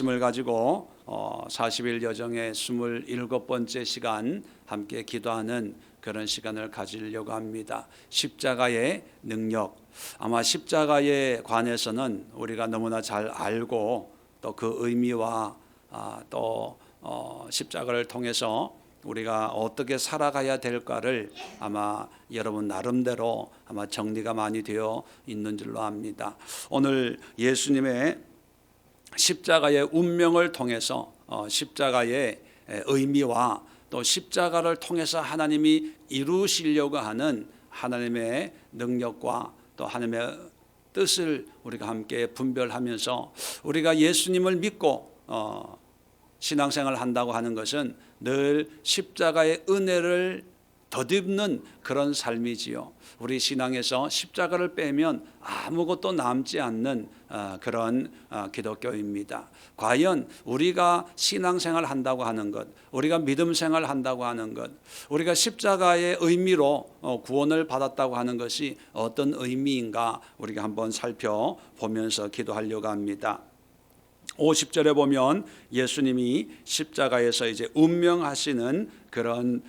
말씀을 가지고 40일 여정의 27번째 시간 함께 기도하는 그런 시간을 가지려고 합니다. 십자가의 능력. 아마 십자가에 관해서는 우리가 너무나 잘 알고 또 그 의미와 또 십자가를 통해서 우리가 어떻게 살아가야 될까를 아마 여러분 나름대로 아마 정리가 많이 되어 있는 줄로 압니다. 오늘 예수님의 십자가의 운명을 통해서 십자가의 의미와 또 십자가를 통해서 하나님이 이루시려고 하는 하나님의 능력과 또 하나님의 뜻을 우리가 함께 분별하면서 우리가 예수님을 믿고 신앙생활을 한다고 하는 것은 늘 십자가의 은혜를 덧입는 그런 삶이지요. 우리 신앙에서 십자가를 빼면 아무것도 남지 않는 그런 기독교입니다. 과연 우리가 신앙생활을 한다고 하는 것, 우리가 믿음생활을 한다고 하는 것, 우리가 십자가의 의미로 구원을 받았다고 하는 것이 어떤 의미인가 우리가 한번 살펴보면서 기도하려고 합니다. 50절에 보면 예수님이 십자가에서 이제 운명하시는 그런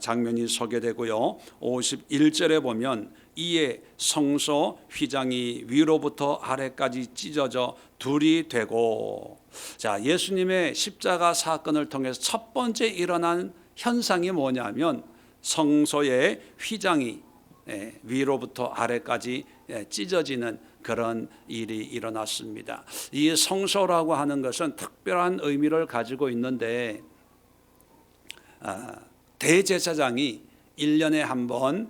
장면이 소개되고요. 51절에 보면 이에 성소 휘장이 위로부터 아래까지 찢어져 둘이 되고, 자, 예수님의 십자가 사건을 통해서 첫 번째 일어난 현상이 뭐냐면 성소의 휘장이 위로부터 아래까지 찢어지는 그런 일이 일어났습니다. 이 성소라고 하는 것은 특별한 의미를 가지고 있는데 대제사장이 1년에 한 번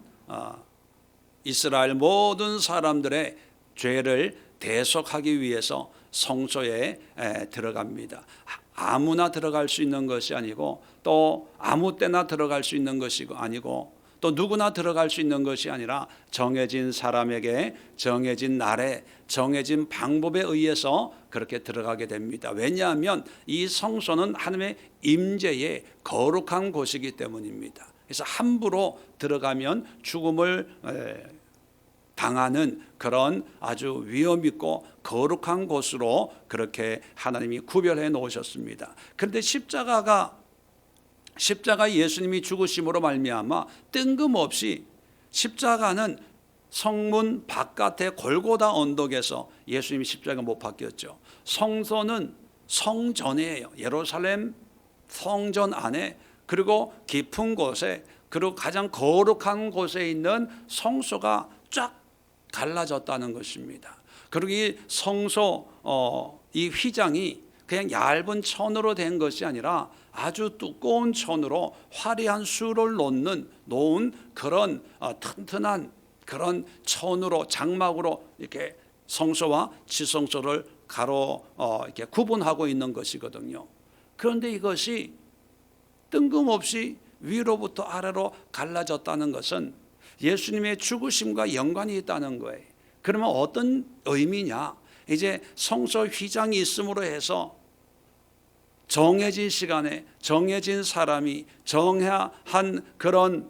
이스라엘 모든 사람들의 죄를 대속하기 위해서 성소에 들어갑니다. 아무나 들어갈 수 있는 것이 아니고 또 아무 때나 들어갈 수 있는 것이 아니고 또 누구나 들어갈 수 있는 것이 아니라 정해진 사람에게 정해진 날에 정해진 방법에 의해서 그렇게 들어가게 됩니다. 왜냐하면 이 성소는 하나님의 임재의 거룩한 곳이기 때문입니다. 그래서 함부로 들어가면 죽음을 당하는 그런 아주 위험 있고 거룩한 곳으로 그렇게 하나님이 구별해 놓으셨습니다. 그런데 십자가 예수님이 죽으심으로 말미암아 뜬금없이 십자가는 성문 바깥의 골고다 언덕에서 예수님이 십자가 못 박혔죠. 성소는 성전이에요. 예루살렘 성전 안에, 그리고 깊은 곳에, 그리고 가장 거룩한 곳에 있는 성소가 쫙 갈라졌다는 것입니다. 그리고 이 성소 이 휘장이 그냥 얇은 천으로 된 것이 아니라 아주 두꺼운 천으로 화려한 수를 놓은 그런 튼튼한 그런 천으로 장막으로 이렇게 성소와 지성소를 이렇게 구분하고 있는 것이거든요. 그런데 이것이 뜬금없이 위로부터 아래로 갈라졌다는 것은 예수님의 죽으심과 연관이 있다는 거예요. 그러면 어떤 의미냐? 이제 성소 휘장이 있음으로 해서 정해진 시간에 정해진 사람이 정한 그런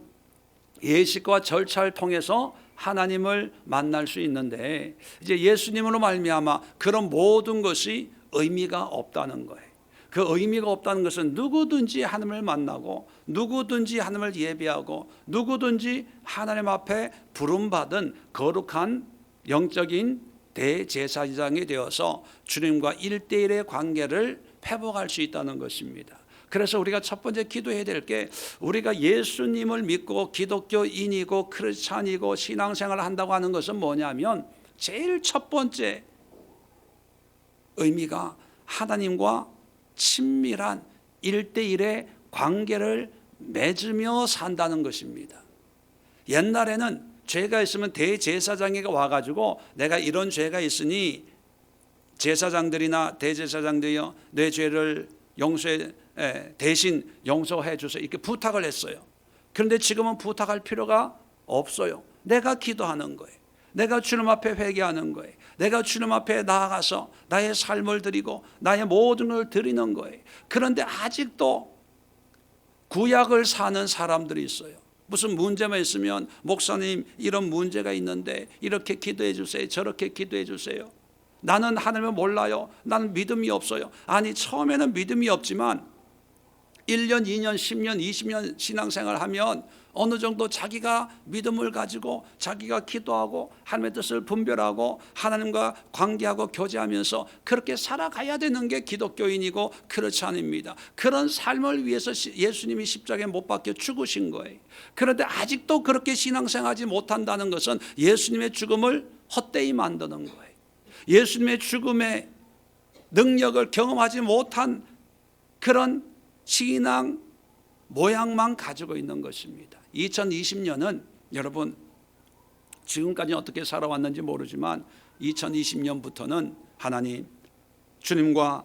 예식과 절차를 통해서 하나님을 만날 수 있는데, 이제 예수님으로 말미암아 그런 모든 것이 의미가 없다는 거예요. 그 의미가 없다는 것은 누구든지 하나님을 만나고 누구든지 하나님을 예배하고 누구든지 하나님 앞에 부름받은 거룩한 영적인 대제사장이 되어서 주님과 1:1의 관계를 회복할 수 있다는 것입니다. 그래서 우리가 첫 번째 기도해야 될 게, 우리가 예수님을 믿고 기독교인이고 크리스찬이고 신앙생활을 한다고 하는 것은 뭐냐면 제일 첫 번째 의미가 하나님과 친밀한 1:1의 관계를 맺으며 산다는 것입니다. 옛날에는 죄가 있으면 대제사장이 와가지고 내가 이런 죄가 있으니 제사장들이나 대제사장들이요 내 죄를 대신 용서해 주세요 이렇게 부탁을 했어요. 그런데 지금은 부탁할 필요가 없어요. 내가 기도하는 거예요. 내가 주님 앞에 회개하는 거예요. 내가 주님 앞에 나아가서 나의 삶을 드리고 나의 모든 걸 드리는 거예요. 그런데 아직도 구약을 사는 사람들이 있어요. 무슨 문제만 있으면 목사님 이런 문제가 있는데 이렇게 기도해 주세요, 저렇게 기도해 주세요. 나는 하나님을 몰라요. 나는 믿음이 없어요. 아니, 처음에는 믿음이 없지만 1년, 2년, 10년, 20년 신앙생활 하면 어느 정도 자기가 믿음을 가지고 자기가 기도하고 하나님의 뜻을 분별하고 하나님과 관계하고 교제하면서 그렇게 살아가야 되는 게 기독교인이고, 그렇지 않습니다. 그런 삶을 위해서 예수님이 십자가에 못 박혀 죽으신 거예요. 그런데 아직도 그렇게 신앙생활하지 못한다는 것은 예수님의 죽음을 헛되이 만드는 거예요. 예수님의 죽음의 능력을 경험하지 못한 그런 신앙 모양만 가지고 있는 것입니다. 2020년은 여러분, 지금까지 어떻게 살아왔는지 모르지만 2020년부터는 하나님, 주님과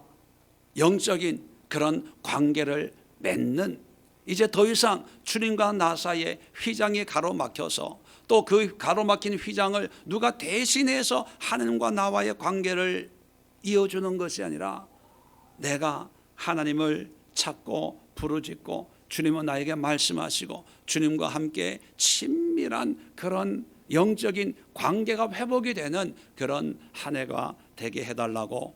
영적인 그런 관계를 맺는, 이제 더 이상 주님과 나 사이에 휘장이 가로막혀서 또 그 가로막힌 휘장을 누가 대신해서 하나님과 나와의 관계를 이어주는 것이 아니라 내가 하나님을 찾고 부르짖고 주님은 나에게 말씀하시고 주님과 함께 친밀한 그런 영적인 관계가 회복이 되는 그런 한 해가 되게 해달라고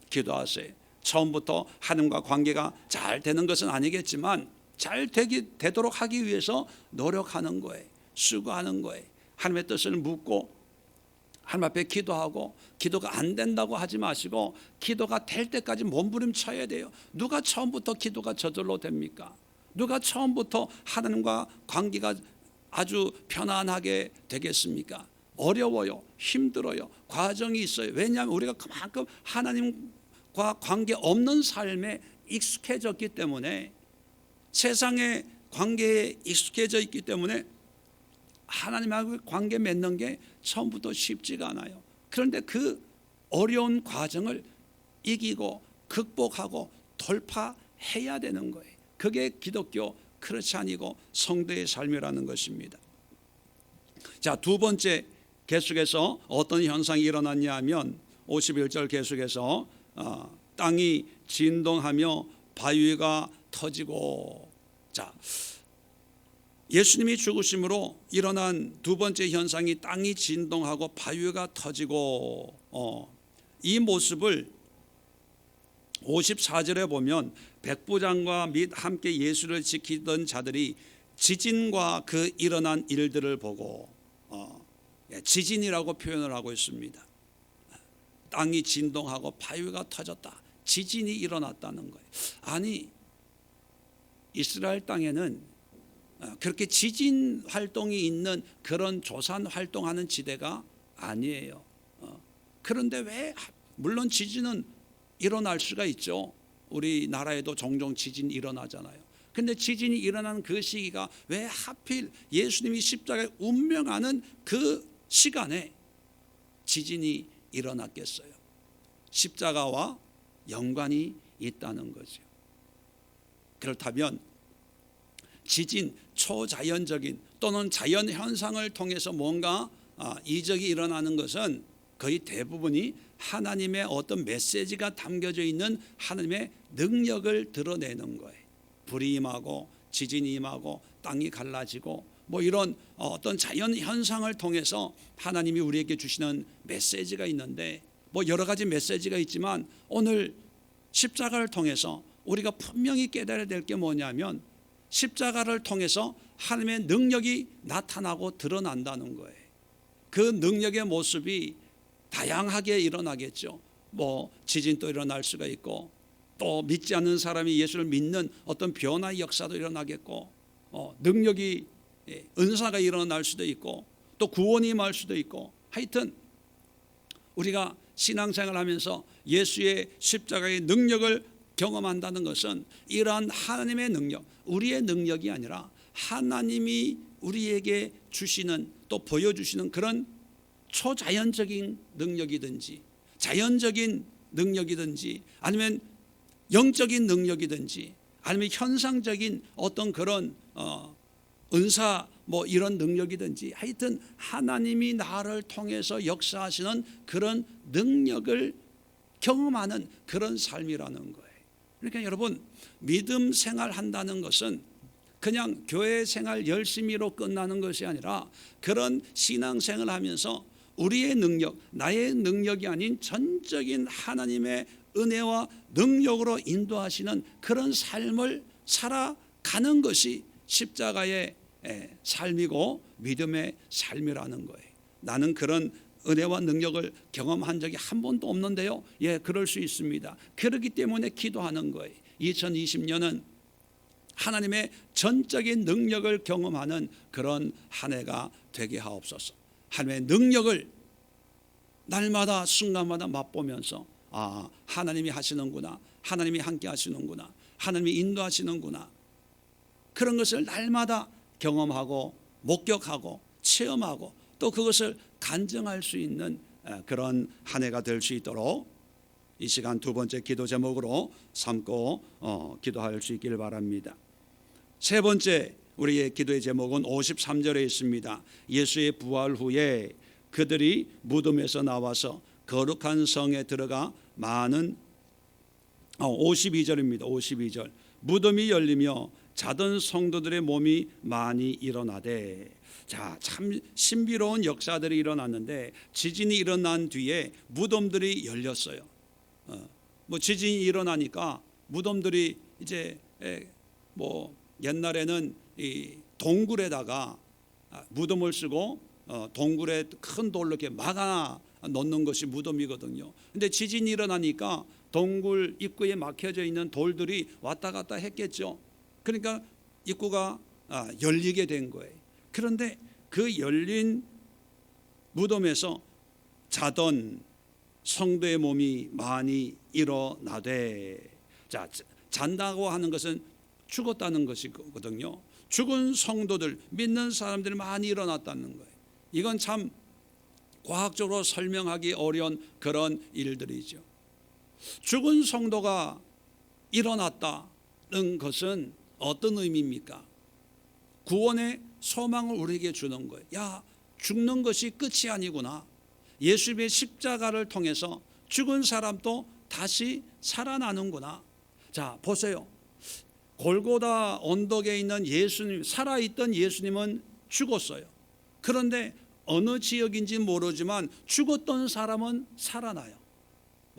기도하세요. 처음부터 하나님과 관계가 잘 되는 것은 아니겠지만 잘 되도록 하기 위해서 노력하는 거예요. 수고하는 거예요. 하나님의 뜻을 묻고 하나님 앞에 기도하고, 기도가 안 된다고 하지 마시고 기도가 될 때까지 몸부림쳐야 돼요. 누가 처음부터 기도가 저절로 됩니까? 누가 처음부터 하나님과 관계가 아주 편안하게 되겠습니까? 어려워요. 힘들어요. 과정이 있어요. 왜냐하면 우리가 그만큼 하나님과 관계 없는 삶에 익숙해졌기 때문에, 세상의 관계에 익숙해져 있기 때문에 하나님하고 관계 맺는 게 처음부터 쉽지가 않아요. 그런데 그 어려운 과정을 이기고 극복하고 돌파해야 되는 거예요. 그게 기독교, 그렇지 아니고 성도의 삶이라는 것입니다. 자, 두 번째 계속해서 어떤 현상이 일어났냐 하면 51절 계속해서 땅이 진동하며 바위가 터지고. 자, 예수님이 죽으심으로 일어난 두 번째 현상이 땅이 진동하고 바위가 터지고, 이 모습을 54절에 보면 백부장과 및 함께 예수를 지키던 자들이 지진과 그 일어난 일들을 보고, 지진이라고 표현을 하고 있습니다. 땅이 진동하고 바위가 터졌다, 지진이 일어났다는 거예요. 아니, 이스라엘 땅에는 그렇게 지진 활동이 있는 그런 조산 활동하는 지대가 아니에요. 그런데 왜, 물론 지진은 일어날 수가 있죠. 우리나라에도 종종 지진이 일어나잖아요. 근데 지진이 일어나는 그 시기가 왜 하필 예수님이 십자가에 운명하는 그 시간에 지진이 일어났겠어요? 십자가와 연관이 있다는 거죠. 그렇다면 지진, 초자연적인 또는 자연 현상을 통해서 뭔가 이적이 일어나는 것은 거의 대부분이 하나님의 어떤 메시지가 담겨져 있는 하나님의 능력을 드러내는 거예요. 불이 임하고 지진이 임하고 땅이 갈라지고 뭐 이런 어떤 자연 현상을 통해서 하나님이 우리에게 주시는 메시지가 있는데, 뭐 여러 가지 메시지가 있지만 오늘 십자가를 통해서 우리가 분명히 깨달아야 될 게 뭐냐면, 십자가를 통해서 하나님의 능력이 나타나고 드러난다는 거예요. 그 능력의 모습이 다양하게 일어나겠죠. 뭐 지진도 일어날 수가 있고, 또 믿지 않는 사람이 예수를 믿는 어떤 변화의 역사도 일어나겠고, 능력이, 은사가 일어날 수도 있고, 또 구원이 임할 수도 있고, 하여튼 우리가 신앙생활을 하면서 예수의 십자가의 능력을 경험한다는 것은 이러한 하나님의 능력, 우리의 능력이 아니라 하나님이 우리에게 주시는, 또 보여주시는 그런 초자연적인 능력이든지 자연적인 능력이든지 아니면 영적인 능력이든지 아니면 현상적인 어떤 그런 은사 뭐 이런 능력이든지, 하여튼 하나님이 나를 통해서 역사하시는 그런 능력을 경험하는 그런 삶이라는 거예요. 그러니까 여러분, 믿음 생활한다는 것은 그냥 교회 생활 열심히로 끝나는 것이 아니라, 그런 신앙생활을 하면서 우리의 능력, 나의 능력이 아닌 전적인 하나님의 은혜와 능력으로 인도하시는 그런 삶을 살아가는 것이 십자가의 삶이고 믿음의 삶이라는 거예요. 나는 그런 은혜와 능력을 경험한 적이 한 번도 없는데요. 예, 그럴 수 있습니다. 그렇기 때문에 기도하는 거예요. 2020년은 하나님의 전적인 능력을 경험하는 그런 한 해가 되게 하옵소서. 하나님의 능력을 날마다 순간마다 맛보면서 하나님이 하시는구나, 하나님이 함께 하시는구나, 하나님이 인도하시는구나, 그런 것을 날마다 경험하고 목격하고 체험하고 또 그것을 간증할 수 있는 그런 한 해가 될 수 있도록 이 시간 두 번째 기도 제목으로 삼고 기도할 수 있기를 바랍니다. 세 번째 우리의 기도의 제목은 53절에 있습니다. 예수의 부활 후에 그들이 무덤에서 나와서 거룩한 성에 들어가 많은 52절입니다. 52절 무덤이 열리며 자던 성도들의 몸이 많이 일어나되. 자, 참 신비로운 역사들이 일어났는데 지진이 일어난 뒤에 무덤들이 열렸어요. 지진이 일어나니까 무덤들이 이제 옛날에는 이 동굴에다가 무덤을 쓰고 동굴에 큰 돌로 이렇게 막아 놓는 것이 무덤이거든요. 근데 지진이 일어나니까 동굴 입구에 막혀져 있는 돌들이 왔다 갔다 했겠죠. 그러니까 입구가 열리게 된 거예요. 그런데 그 열린 무덤에서 자던 성도의 몸이 많이 일어나되. 자, 잔다고 하는 것은 죽었다는 것이거든요. 죽은 성도들, 믿는 사람들이 많이 일어났다는 거예요. 이건 참 과학적으로 설명하기 어려운 그런 일들이죠. 죽은 성도가 일어났다는 것은 어떤 의미입니까? 구원의 소망을 우리에게 주는 거예요. 야, 죽는 것이 끝이 아니구나. 예수님의 십자가를 통해서 죽은 사람도 다시 살아나는구나. 자, 보세요. 골고다 언덕에 있는 예수님, 살아있던 예수님은 죽었어요. 그런데 어느 지역인지 모르지만 죽었던 사람은 살아나요.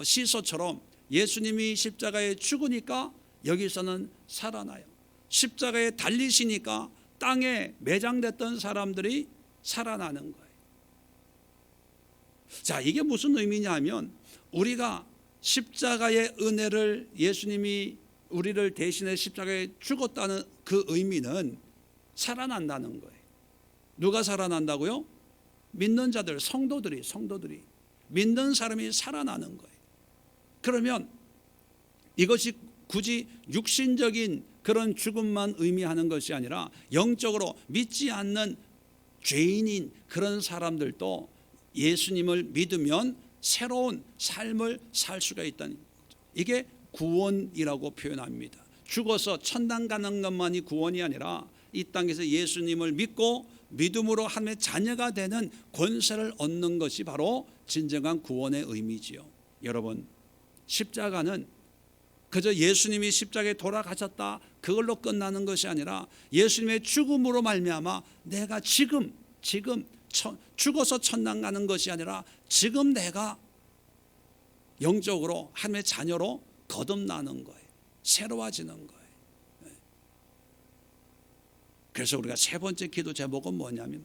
시소처럼 예수님이 십자가에 죽으니까 여기서는 살아나요. 십자가에 달리시니까 땅에 매장됐던 사람들이 살아나는 거예요. 자, 이게 무슨 의미냐면 우리가 십자가의 은혜를, 예수님이 우리를 대신해 십자가에 죽었다는 그 의미는 살아난다는 거예요. 누가 살아난다고요? 믿는 자들, 성도들이 믿는 사람이 살아나는 거예요. 그러면 이것이 굳이 육신적인 그런 죽음만 의미하는 것이 아니라 영적으로 믿지 않는 죄인인 그런 사람들도 예수님을 믿으면 새로운 삶을 살 수가 있다는 거죠. 이게 구원이라고 표현합니다. 죽어서 천당 가는 것만이 구원이 아니라 이 땅에서 예수님을 믿고 믿음으로 하나님의 자녀가 되는 권세를 얻는 것이 바로 진정한 구원의 의미지요. 여러분, 십자가는 그저 예수님이 십자가에 돌아가셨다 그걸로 끝나는 것이 아니라 예수님의 죽음으로 말미암아 내가 지금 죽어서 천당 가는 것이 아니라 지금 내가 영적으로 하나님의 자녀로 거듭나는 거예요. 새로워지는 거예요. 그래서 우리가 세 번째 기도 제목은 뭐냐면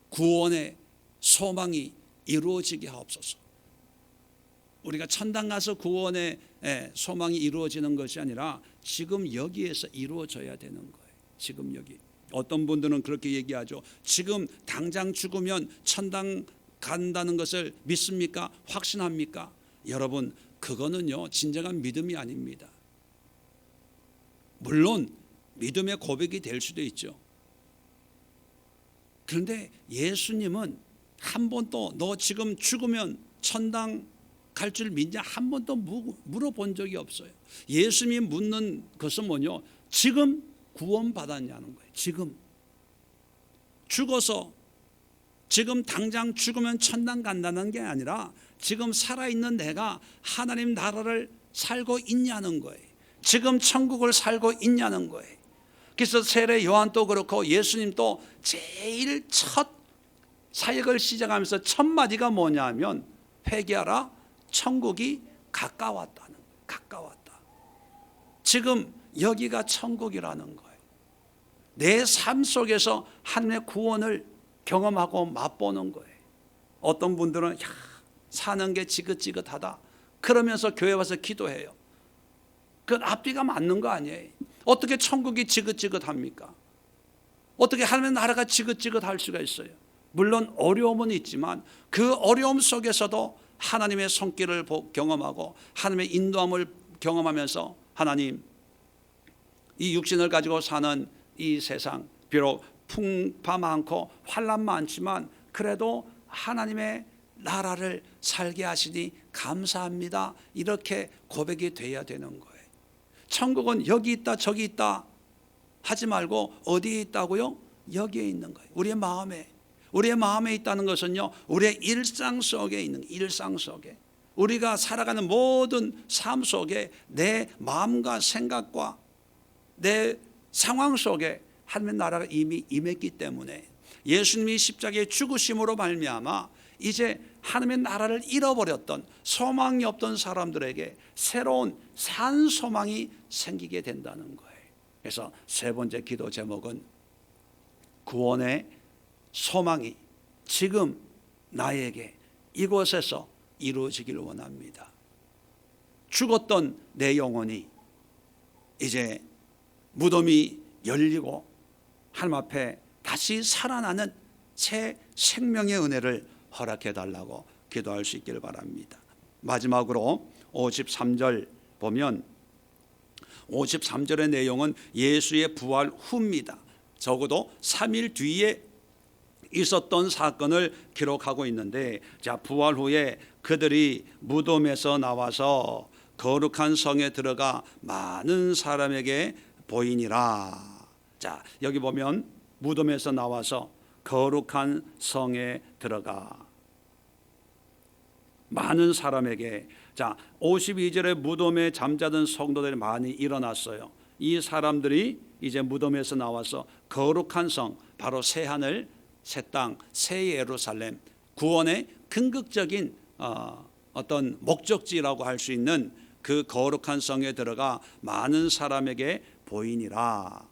구원의 소망이 이루어지게 하옵소서. 우리가 천당 가서 구원의 소망이 이루어지는 것이 아니라 지금 여기에서 이루어져야 되는 거예요. 지금 여기. 어떤 분들은 그렇게 얘기하죠. 지금 당장 죽으면 천당 간다는 것을 믿습니까? 확신합니까? 여러분, 그거는요 진정한 믿음이 아닙니다. 물론 믿음의 고백이 될 수도 있죠. 그런데 예수님은 한 번도 너 지금 죽으면 천당 갈 줄 믿냐 한 번도 물어본 적이 없어요. 예수님이 묻는 것은 뭐냐? 지금 구원받았냐는 거예요. 지금 죽어서 지금 당장 죽으면 천당 간다는 게 아니라 지금 살아있는 내가 하나님 나라를 살고 있냐는 거예요. 지금 천국을 살고 있냐는 거예요. 그래서 세례 요한도 그렇고 예수님도 제일 첫 사역을 시작하면서 첫 마디가 뭐냐 하면 회개하라, 천국이 가까웠다. 지금 여기가 천국이라는 거예요. 내 삶 속에서 하나님의 구원을 경험하고 맛보는 거예요. 어떤 분들은 사는 게 지긋지긋하다 그러면서 교회 와서 기도해요. 그건 앞뒤가 맞는 거 아니에요. 어떻게 천국이 지긋지긋합니까? 어떻게 하나님의 나라가 지긋지긋할 수가 있어요? 물론 어려움은 있지만 그 어려움 속에서도 하나님의 손길을 경험하고 하나님의 인도함을 경험하면서 하나님, 이 육신을 가지고 사는 이 세상 비록 풍파 많고 환난 많지만 그래도 하나님의 나라를 살게 하시니 감사합니다. 이렇게 고백이 돼야 되는 거예요. 천국은 여기 있다 저기 있다 하지 말고 어디에 있다고요? 여기에 있는 거예요. 우리의 마음에 있다는 것은요, 우리의 일상 속에 있는, 일상 속에 우리가 살아가는 모든 삶 속에 내 마음과 생각과 내 상황 속에 하나님의 나라가 이미 임했기 때문에 예수님이 십자가에 죽으심으로 말미암아 이제 하나님의 나라를 잃어버렸던 소망이 없던 사람들에게 새로운 산 소망이 생기게 된다는 거예요. 그래서 세 번째 기도 제목은 구원의 소망이 지금 나에게 이곳에서 이루어지기를 원합니다. 죽었던 내 영혼이 이제 무덤이 열리고 하나님 앞에 다시 살아나는 새 생명의 은혜를 허락해 달라고 기도할 수 있기를 바랍니다. 마지막으로 53절 보면 53절의 내용은 예수의 부활 후입니다. 적어도 3일 뒤에 있었던 사건을 기록하고 있는데, 자, 부활 후에 그들이 무덤에서 나와서 거룩한 성에 들어가 많은 사람에게 보이니라. 자, 여기 보면 무덤에서 나와서 거룩한 성에 들어가 많은 사람에게. 자, 52절에 무덤에 잠자던 성도들이 많이 일어났어요. 이 사람들이 이제 무덤에서 나와서 거룩한 성, 바로 새 하늘 새 땅, 새 예루살렘, 구원의 궁극적인 어떤 목적지라고 할 수 있는 그 거룩한 성에 들어가 많은 사람에게 보이니라.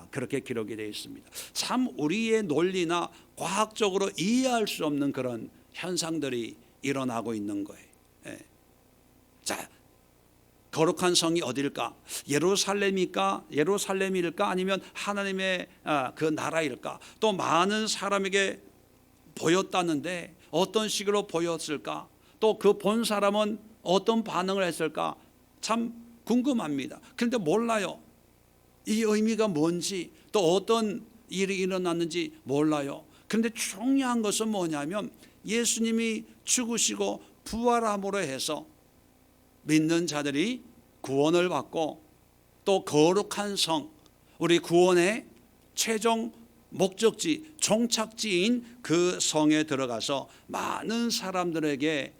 그렇게 기록이 되어 있습니다. 참 우리의 논리나 과학적으로 이해할 수 없는 그런 현상들이 일어나고 있는 거예요. 자, 거룩한 성이 어딜까? 예루살렘일까? 아니면 하나님의 그 나라일까? 또 많은 사람에게 보였다는데 어떤 식으로 보였을까? 또 그 본 사람은 어떤 반응을 했을까? 참 궁금합니다. 그런데 몰라요. 이 의미가 뭔지, 또 어떤 일이 일어났는지 몰라요. 그런데 중요한 것은 뭐냐면 예수님이 죽으시고 부활함으로 해서 믿는 자들이 구원을 받고 또 거룩한 성, 우리 구원의 최종 목적지, 종착지인 그 성에 들어가서 많은 사람들에게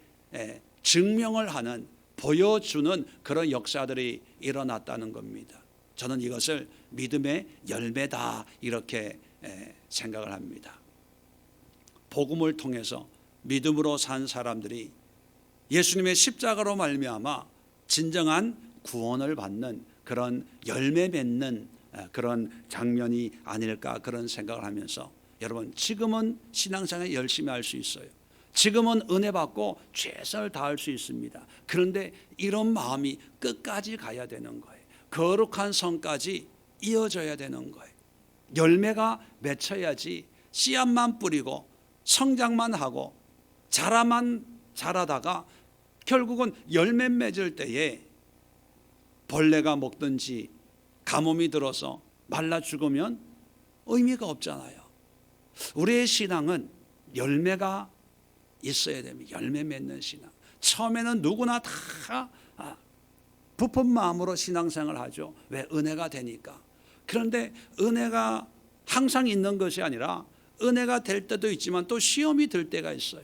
증명을 하는, 보여주는 그런 역사들이 일어났다는 겁니다. 저는 이것을 믿음의 열매다 이렇게 생각을 합니다. 복음을 통해서 믿음으로 산 사람들이 예수님의 십자가로 말미암아 진정한 구원을 받는 그런 열매 맺는 그런 장면이 아닐까, 그런 생각을 하면서 여러분, 지금은 신앙생활 열심히 할 수 있어요. 지금은 은혜 받고 최선을 다할 수 있습니다. 그런데 이런 마음이 끝까지 가야 되는 거예요. 거룩한 성까지 이어져야 되는 거예요. 열매가 맺혀야지 씨앗만 뿌리고 성장만 하고 자라다가 결국은 열매 맺을 때에 벌레가 먹든지 가뭄이 들어서 말라 죽으면 의미가 없잖아요. 우리의 신앙은 열매가 있어야 됩니다. 열매 맺는 신앙. 처음에는 누구나 다 부푼 마음으로 신앙생활을 하죠. 왜? 은혜가 되니까. 그런데 은혜가 항상 있는 것이 아니라 은혜가 될 때도 있지만 또 시험이 들 때가 있어요.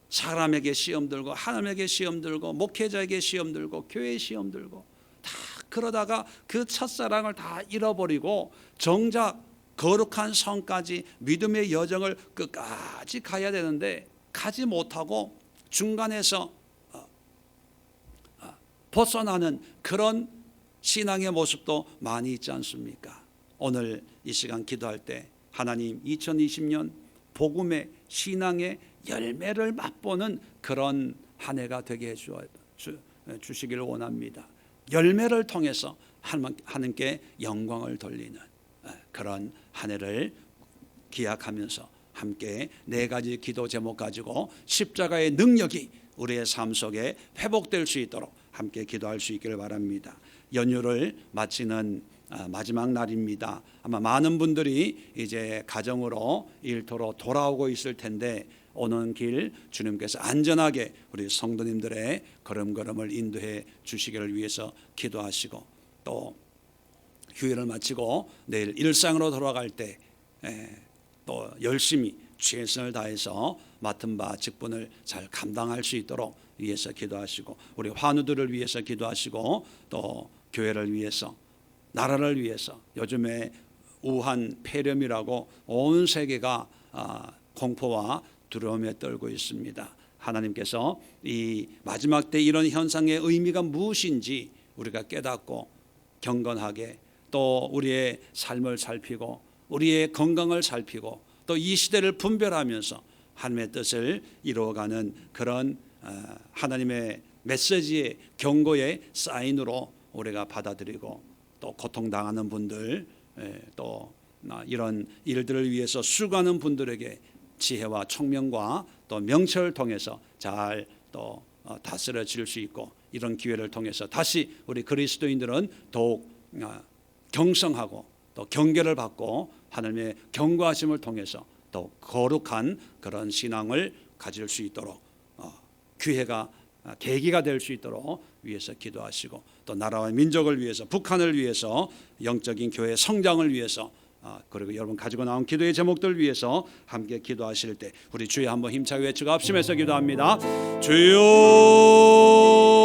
사람에게 시험 들고 하나님에게 시험 들고 목회자에게 시험 들고 교회에 시험 들고 다 그러다가 그 첫사랑을 다 잃어버리고 정작 거룩한 성까지 믿음의 여정을 끝까지 가야 되는데 가지 못하고 중간에서 벗어나는 그런 신앙의 모습도 많이 있지 않습니까? 오늘 이 시간 기도할 때 하나님 2020년 복음의 신앙의 열매를 맛보는 그런 한 해가 되게 주시기를 원합니다. 열매를 통해서 하나님께 영광을 돌리는 그런 한 해를 기약하면서 함께 네 가지 기도 제목 가지고 십자가의 능력이 우리의 삶 속에 회복될 수 있도록 함께 기도할 수 있기를 바랍니다. 연휴를 마치는 마지막 날입니다. 아마 많은 분들이 이제 가정으로 일터로 돌아오고 있을 텐데 오는 길 주님께서 안전하게 우리 성도님들의 걸음걸음을 인도해 주시기를 위해서 기도하시고, 또 휴일을 마치고 내일 일상으로 돌아갈 때 또 열심히 최선을 다해서 맡은 바 직분을 잘 감당할 수 있도록 위해서 기도하시고, 우리 환우들을 위해서 기도하시고, 또 교회를 위해서, 나라를 위해서. 요즘에 우한 폐렴이라고 온 세계가 공포와 두려움에 떨고 있습니다. 하나님께서 이 마지막 때 이런 현상의 의미가 무엇인지 우리가 깨닫고 경건하게 또 우리의 삶을 살피고 우리의 건강을 살피고 또 이 시대를 분별하면서 하나님의 뜻을 이루어가는 그런 하나님의 메시지의 경고의 사인으로 우리가 받아들이고, 또 고통당하는 분들, 또 이런 일들을 위해서 수고하는 분들에게 지혜와 총명과 또 명철을 통해서 잘 또 다스려질 수 있고, 이런 기회를 통해서 다시 우리 그리스도인들은 더욱 경성하고 또 경계를 받고 하나님의 경고하심을 통해서 더 거룩한 그런 신앙을 가질 수 있도록 기회가 계기가 될 수 있도록 위해서 기도하시고, 또 나라와 민족을 위해서, 북한을 위해서, 영적인 교회 성장을 위해서, 그리고 여러분 가지고 나온 기도의 제목들 위해서 함께 기도하실 때 우리 주여 한번 힘차게 외치고 합심해서 기도합니다. 주여